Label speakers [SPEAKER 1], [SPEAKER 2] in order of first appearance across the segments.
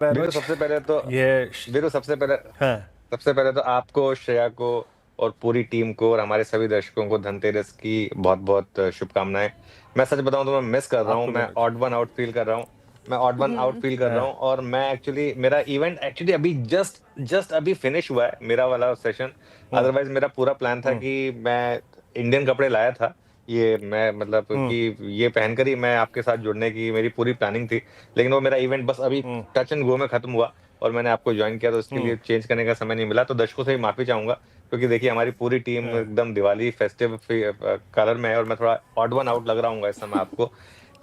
[SPEAKER 1] Veeru
[SPEAKER 2] approach
[SPEAKER 1] सबसे पहले तो
[SPEAKER 2] ये
[SPEAKER 1] वीरू
[SPEAKER 2] हाँ।
[SPEAKER 1] सबसे पहले तो आपको, श्रेया को और पूरी टीम को और हमारे सभी दर्शकों को धनतेरस की बहुत-बहुत शुभकामनाएँ। मैं सच बताऊँ तो मैं मिस कर रहा हूँ,
[SPEAKER 2] आपको भी
[SPEAKER 1] मैं
[SPEAKER 2] अनुज।
[SPEAKER 1] ऑड वन आउट फ़ील कर रहा हूँ। मैं ऑड वन आउट
[SPEAKER 3] हुँ।
[SPEAKER 1] फ़ील कर रहा
[SPEAKER 2] हाँ।
[SPEAKER 1] हूँ और मैं एक्चुअली मेरा इवेंट एक्चुअली अभी जस्ट जस्ट अभी फिनिश हुआ है, मेरा वाला सेशन।
[SPEAKER 2] हुँ,
[SPEAKER 1] अदरवाइज़ मेरा पूरा प्लान था
[SPEAKER 2] हुँ,
[SPEAKER 1] कि मैं इंडियन कपड़े लाया था। ये मैं मतलब
[SPEAKER 2] हुँ,
[SPEAKER 1] कि ये पहनकर ही मैं आपके साथ जुड़ने की मेरी पूरी प्लानिंग थी। लेकिन वो मेरा इवेंट बस अभी
[SPEAKER 2] हुँ,
[SPEAKER 1] टच एंड गो में खत्म हुआ और मैंने आपको जॉइन किया तो इसके
[SPEAKER 2] हुँ,
[SPEAKER 1] लिए चेंज करने का समय नहीं मिला। तो दर्शकों से भी माफ़ी चाहूँगा क्योंकि देखिए हमारी पूरी टीम
[SPEAKER 2] हाँ,
[SPEAKER 1] एकदम दिवाली फेस्टिव कलर में है और मैं थोड़ा ऑड वन आउट लग रहा हूँगा इस समय आपको।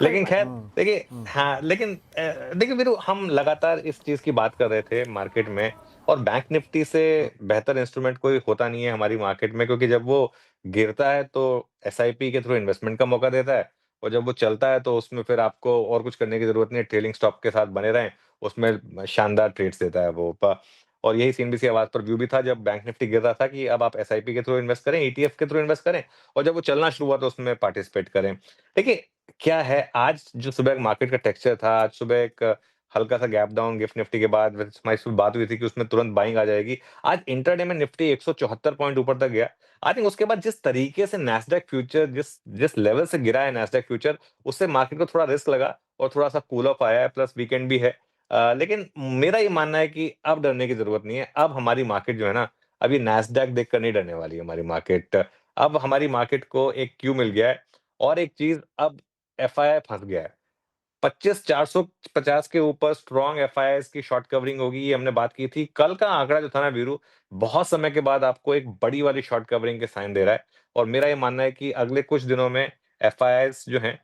[SPEAKER 3] कोई
[SPEAKER 1] लेकिन
[SPEAKER 3] बात
[SPEAKER 1] ख़ैर
[SPEAKER 2] हुँ,
[SPEAKER 1] देखिए
[SPEAKER 2] हुँ,
[SPEAKER 1] हाँ, लेकिन देखिए वीरू हम लगातार इस चीज़ की बात कर रहे थे मार्केट में और बैंक निफ्टी से
[SPEAKER 2] हुँ,
[SPEAKER 1] बेहतर इंस्ट्रूमेंट कोई होता नहीं है हमारी मार्केट में क्योंकि जब वो गिरता है तो एसआईपी के थ्रू इन्वेस्टमेंट का मौका देता है और जब वो चलता है तो उसमें फिर आपको और कुछ करने की ज़रूरत नहीं है, ट्रेलिंग स्टॉप के साथ बने रहें, उसमें शानदार ट्रेड्स देता है वो। प और यही सीएनबीसी आवाज़ पर व्यू भी था जब बैंक निफ्टी गिर रहा था कि अब आप एसआईपी के थ्रू इन्वेस्ट करें, ईटीएफ के थ्रू इन्वेस्ट करें और जब वो चलना शुरू हुआ तो उसमें पार्टिसिपेट करें। देखिए, क्या है आज जो सुबह मार्केट का टेक्सचर था, आज सुबह एक हल्का-सा गैप डाउन गिफ्ट निफ्टी के बाद हमारी सुबह बात हुई थी कि उसमें तुरंत बाइंग आ जाएगी। आज इंट्राडे में निफ्टी 174 पॉइंट ऊपर तक गया। आई थिंक उसके बाद जिस तरीके से नैस्डैक फ्यूचर जिस जिस लेवल से गिरा है नैस्डैक फ्यूचर, उससे मार्केट को थोड़ा रिस्क लगा और थोड़ा-सा कूल ऑफ आया है, प्लस वीकेंड भी है। लेकिन मेरा ये मानना है कि अब डरने की ज़रूरत नहीं है। अब हमारी मार्केट जो है ना, अब ये नैस्डैक देखकर नहीं डरने वाली है हमारी मार्केट। अब हमारी मार्केट को एक क्यू मिल गया है और एक चीज़ अब एफआईआई फँस गया है। 25,450 के ऊपर स्ट्रॉन्ग एफआईआईज़ की शॉर्ट कवरिंग होगी, ये हमने बात की थी। कल का आंकड़ा जो था ना वीरू, बहुत समय के बाद आपको एक बड़ी वाली शॉर्ट कवरिंग के साइन दे रहा है और मेरा ये मानना है कि अगले कुछ दिनों में एफआईआईज़ जो हैं,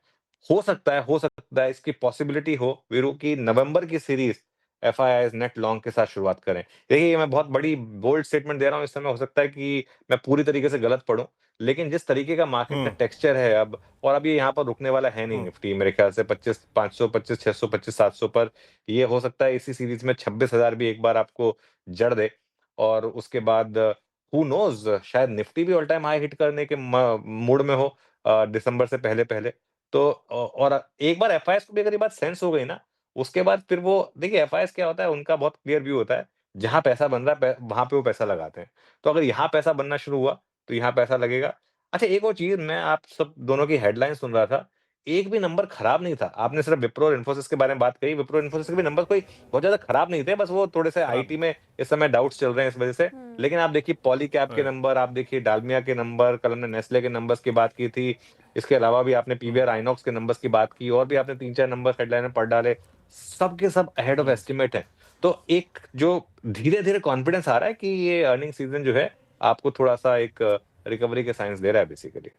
[SPEAKER 1] हो सकता है इसकी पॉसिबिलिटी हो वीरू कि नवंबर की सीरीज़ एफआईआईज़ नेट लॉन्ग के साथ शुरुआत करें। देखिए, ये मैं बहुत बड़ी बोल्ड स्टेटमेंट दे रहा हूँ, इस समय हो सकता है कि मैं पूरी तरीके से गलत पढूँ, लेकिन जिस तरीके का मार्केट का
[SPEAKER 2] हुँ,
[SPEAKER 1] टेक्सचर है अब और अब ये यहाँ पर रुकने वाला है नहीं
[SPEAKER 2] हुँ,
[SPEAKER 1] निफ्टी मेरे ख्याल से 25,500, 25,600, 25,700 पर ये हो सकता है इसी सीरीज़ में 26,000 भी एक बार आपको जड़ दे और उसके बाद हू नोज़ शायद निफ्टी भी ऑल टाइम हाई हिट करने के मूड में हो दिसंबर से पहले-पहले। तो और एक बार एफआईआईज़ को भी अगर ये बात सेंस हो गई ना, उसके बाद फिर वो देखिए एफआईआईज़ क्या होता है उनका बहुत क्लियर व्यू होता है, जहाँ पैसा बन रहा है वहाँ पे वो पैसा लगाते हैं। तो अगर यहाँ पैसा बनना शुरू हुआ, तो यहाँ पैसा लगेगा। अच्छा एक और चीज़ मैं आप सब दोनों की हेडलाइन सुन रहा था, एक भी नंबर खराब नहीं था। आपने सिर्फ विप्रो और इन्फोसिस के बारे में बात कही, विप्रो और इन्फोसिस के भी नंबर कोई बहुत ज़्यादा खराब नहीं थे, बस वो थोड़े-से
[SPEAKER 2] खराब
[SPEAKER 1] आईटी
[SPEAKER 2] नहीं।
[SPEAKER 1] में इस समय डाउट्स चल रहे हैं इस वजह से।
[SPEAKER 3] हुँ।
[SPEAKER 1] लेकिन आप देखिए पॉलीकैब के
[SPEAKER 2] राइट।
[SPEAKER 1] नंबर, आप देखिए डालमिया के नंबर, कल हमने नेस्ले के नंबर्स की बात की थी। इसके अलावा भी आपने
[SPEAKER 2] हुँ,
[SPEAKER 1] पीवीआर आइनॉक्स के नंबर्स की बात की और भी आपने 3-4 नंबर हेडलाइन में पढ़ डाले। सब के सब अहेड ऑफ
[SPEAKER 2] हुँ।
[SPEAKER 1] एस्टिमेट हैं। तो एक जो धीरे-धीरे कॉन्फिडेंस आ रहा है कि ये अर्निंग सीज़न जो है, आपको थोड़ा-सा एक रिकवरी के साइंस दे रहा है बेसिकली।